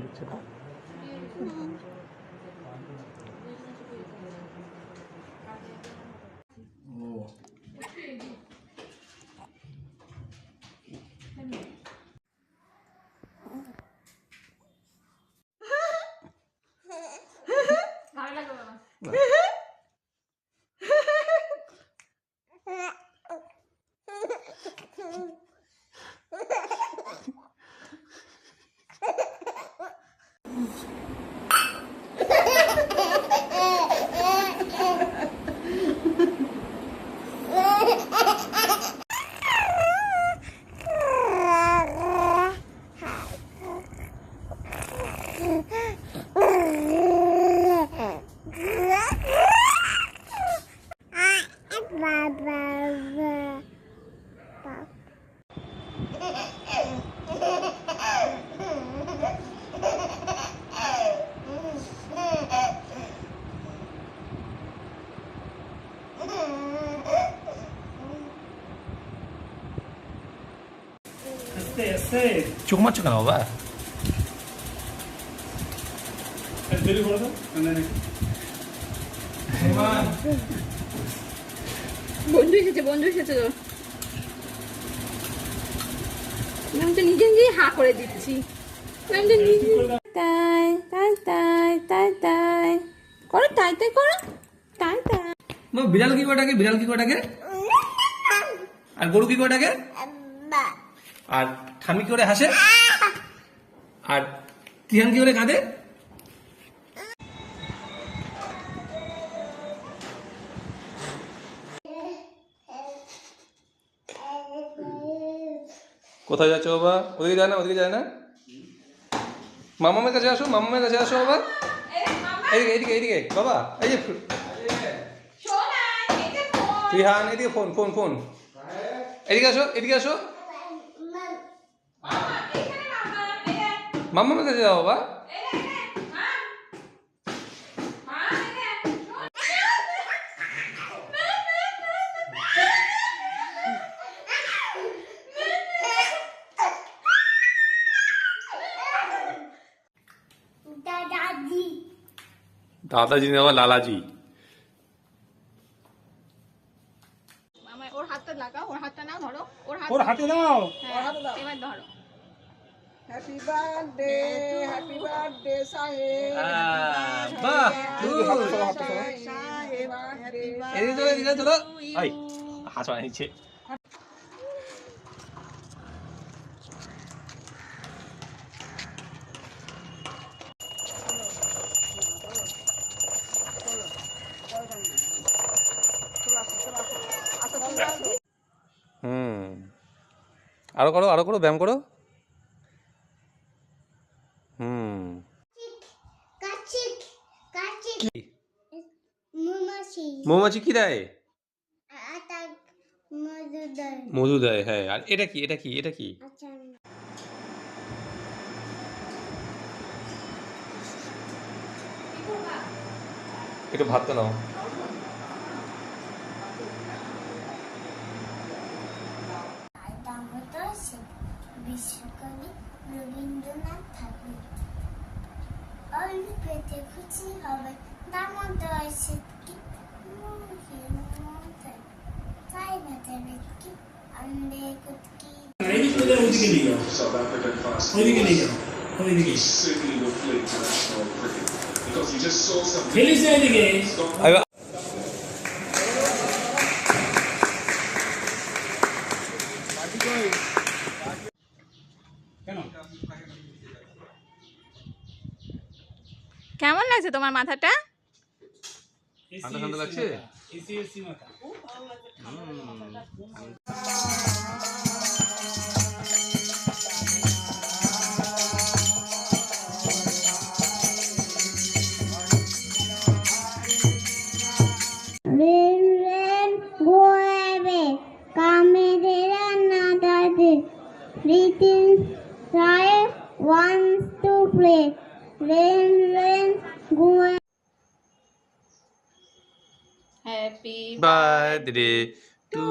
দিচ্ছে তো। চোখ মারছো কেন বাবা? বন্ধু এসেছে তো আমি তো নিজে নিজেই হা করে দিচ্ছি। তাই তাই তাই তাই তাই করো, তাই তাই করো, তাই তাই। বিড়াল কি করে ডাকে? বিড়াল কি করে ডাকে? আর গরু কি করে ডাকে? আর ঠামি কি করে হাসে? আর তিহান কি করে কাঁদে? কোথায় যাচ্ছ বাবা? ওদিকে যায় না, ওদিকে যায় না। মামামের কাছে আসো, মামামের কাছে আসো বাবা। এদিকে এদিকে এদিকে বাবা, এই যে তিহান, এদিকে ফোন ফোন ফোন, এদিকে আসো, এদিকে আসো। মামামের কাছে যাও বাবা। দাদাজি না, লালাজি। ওর হাতটা লাগাও, ওর হাতটা নাও, ধরো ওর হাতে দাও। এবার ধরো। হ্যাপি বার্থডে সাহেব। বাহ, এদিকে চলো, এদিকে চলো। এই হাসা নিচ্ছে। আরো করো, আরো করো, ব্যায়াম করো। মৌমাছি কি দেয়? মধু দেয়, হ্যাঁ। আর এটা কি, এটা কি, এটা কি? একটু ভাত তো নাও। বিশ্বকবি রবীন্দ্রনাথ ঠাকুর অল্প পেতে খুশি হবে দামোদর শীতকে মুখের মধ্যে তাই ভাতের বেটকি আন্ডে কুটকি। South African fast bowlers. He certainly will play international cricket because he just saw something. কেমন লাগছে তোমার মাথাটা? ঠান্ডা ঠান্ডা লাগছে? Rain, rain, go away. Come here another day. Little child wants to play. Rain, rain, go away. Happy birthday to